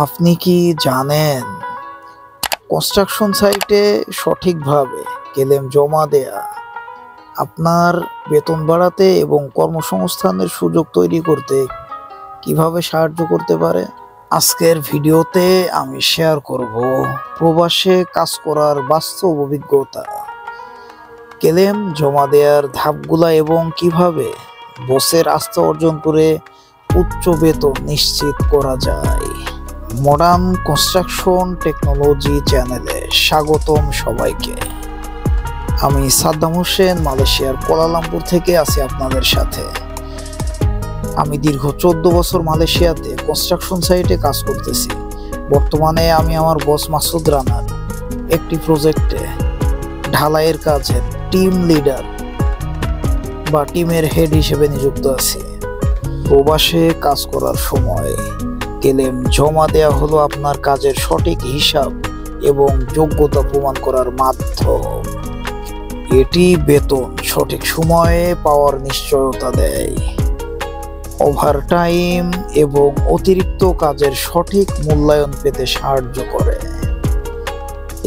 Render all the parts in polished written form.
আপনি কি জানেন কনস্ট্রাকশন সাইটে সঠিকভাবে ক্লেম জমা দেয়া আপনার বেতন বাড়াতে এবং কর্মসংস্থানের সুযোগ তৈরি করতে কিভাবে সাহায্য করতে পারে? আজকের ভিডিওতে আমি শেয়ার করব প্রবাসে কাজ করার বাস্তব অভিজ্ঞতা, ক্লেম জমা দেওয়ার ধাপগুলা এবং কিভাবে বসের আস্থা অর্জন করে উচ্চ বেতন নিশ্চিত করা যায়। মডার্ন কনস্ট্রাকশন টেকনোলজি চ্যানেলে স্বাগতম সবাইকে। আমি সাদ্দাম হোসেন, মালয়েশিয়ার কুয়ালালামপুর থেকে আছি আপনাদের সাথে। আমি দীর্ঘ 14 বছর মালয়েশিয়াতে কনস্ট্রাকশন সাইটে কাজ করতেছি। বর্তমানে আমি আমার বস মাসুদ রানার একটি প্রজেক্টে ঢালাইয়ের কাজে টিম লিডার বা টিমের হেড হিসেবে নিযুক্ত আছি। প্রবাসে কাজ করার সময় ক্লেম জমা দেওয়া হলো আপনার কাজের সঠিক হিসাব এবং যোগ্যতা প্রমাণ করার মাধ্যম। এটি বেতন সঠিক সময়ে পাওয়ার নিশ্চয়তা দেয়, ওভারটাইম এবং অতিরিক্ত কাজের সঠিক মূল্যায়ন পেতে সাহায্য করে।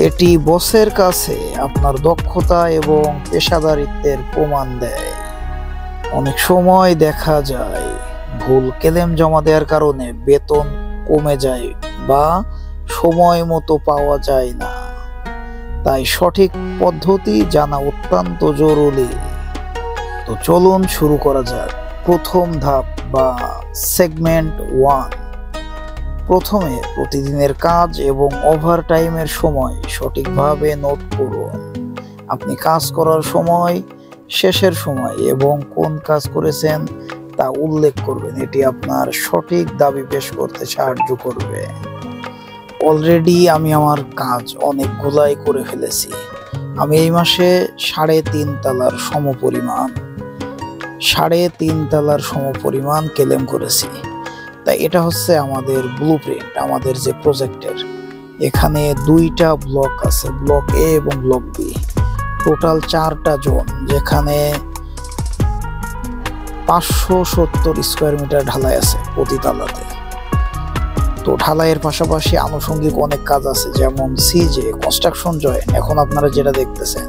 এটি বসের কাছে আপনার দক্ষতা এবং পেশাদারিত্বের প্রমাণ দেয়। অনেক সময় দেখা যায় ভুল ক্লেম জমা দেওয়ার কারণে বেতন কমে যায় বা সময় মতো পাওয়া যায় না। তাই সঠিক পদ্ধতি জানা অত্যন্ত জরুরি। তো চলুন শুরু করা যাক। প্রথম ধাপ বা সেগমেন্ট 1। প্রথমে প্রতিদিনের কাজ এবং ওভারটাইমের সময় সঠিকভাবে নোট করুন। আপনি কাজ করার সময়, শেষের সময় এবং কোন কাজ করেছেন তা উল্লেখ করবেন। এটি আপনার সঠিক দাবি পেশ করতে সাহায্য করবে। অলরেডি আমি আমার কাজ অনেকগুলাই করে ফেলেছি। আমি এই মাসে 3.5 তালার সমপরিমাণ ক্লেম করেছি। তাই এটা হচ্ছে আমাদের ব্লুপ্রিন্ট, আমাদের যে প্রজেক্টের। এখানে 2টা ব্লক আছে, ব্লক এ এবং ব্লক বি। টোটাল 4টা জোন, যেখানে 570 স্কোয়ার মিটার ঢালাই আছে প্রতি তালাতে। তো ঢালাইয়ের পাশাপাশি আনুষঙ্গিক অনেক কাজ আছে, যেমন সিজে, কনস্ট্রাকশন জয়েন্ট। এখন আপনারা যেটা দেখতেছেন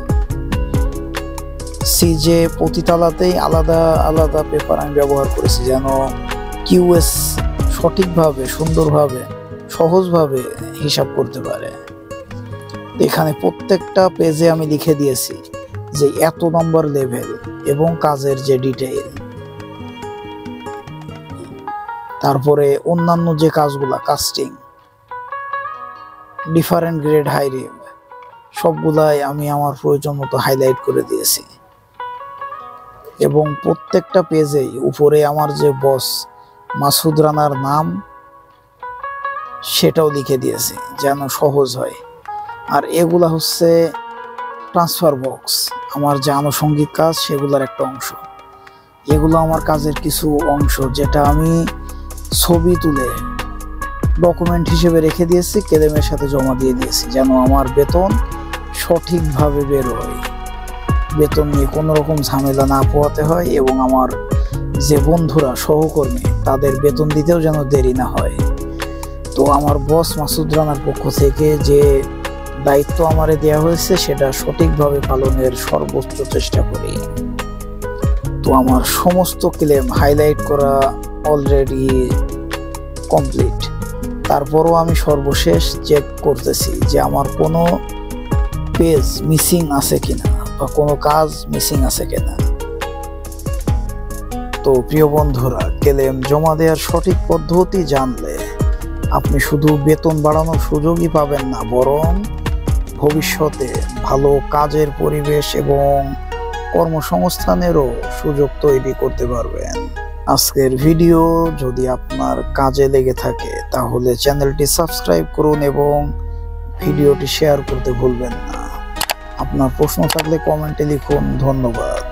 সিজে, প্রতি তালাতেই আলাদা আলাদা পেপার আমি ব্যবহার করেছি যেন কিউএস সঠিকভাবে, সুন্দরভাবে, সহজভাবে হিসাব করতে পারে। এখানে প্রত্যেকটা পেজে আমি লিখে দিয়েছি যে এত নম্বর লেভেল এবং কাজের যে ডিটেইল। তারপরে অন্যান্য যে কাজগুলা, casting, different grade, high rim, সবগুলাই আমি আমার প্রয়োজন মতো হাইলাইট করে দিয়েছি। এবং প্রত্যেকটা পেজেই উপরে আমার যে বস মাসুদ রানার নাম সেটাও লিখে দিয়েছি যেন সহজ হয়। আর এগুলা হচ্ছে ট্রান্সফার বক্স, আমার যে আনুষঙ্গিক কাজ সেগুলোর একটা অংশ। এগুলো আমার কাজের কিছু অংশ যেটা আমি ছবি তুলে ডকুমেন্ট হিসেবে রেখে দিয়েছি, ক্লেমের সাথে জমা দিয়ে দিয়েছি যেন আমার বেতন সঠিকভাবে বেরোয়, বেতন নিয়ে কোনো রকম ঝামেলা না পোহাতে হয় এবং আমার যে বন্ধুরা, সহকর্মী, তাদের বেতন দিতেও যেন দেরি না হয়। তো আমার বস মাসুদ রানার পক্ষ থেকে যে দায়িত্ব আমারে দেওয়া হয়েছে সেটা সঠিকভাবে পালনের সর্বোচ্চ চেষ্টা করি। তো আমার সমস্ত ক্লেম হাইলাইট করা অলরেডি কমপ্লিট। তারপরও আমি সর্বশেষ চেক করতেছি যে আমার কোনো পেজ মিসিং আছে কিনা বা কোনো কাজ মিসিং আছে কিনা। তো প্রিয় বন্ধুরা, ক্লেম জমা দেওয়ার সঠিক পদ্ধতি জানলে আপনি শুধু বেতন বাড়ানোর সুযোগই পাবেন না, বরং ভবিষ্যতে ভালো কাজের পরিবেশ এবং কর্মসংস্থানেরও সুযোগ তৈরি করতে পারবেন। আজকের ভিডিও যদি আপনার কাজে লেগে থাকে তাহলে চ্যানেলটি সাবস্ক্রাইব করুন এবং ভিডিওটি শেয়ার করতে ভুলবেন না। আপনার প্রশ্ন থাকলে কমেন্টে লিখুন। ধন্যবাদ।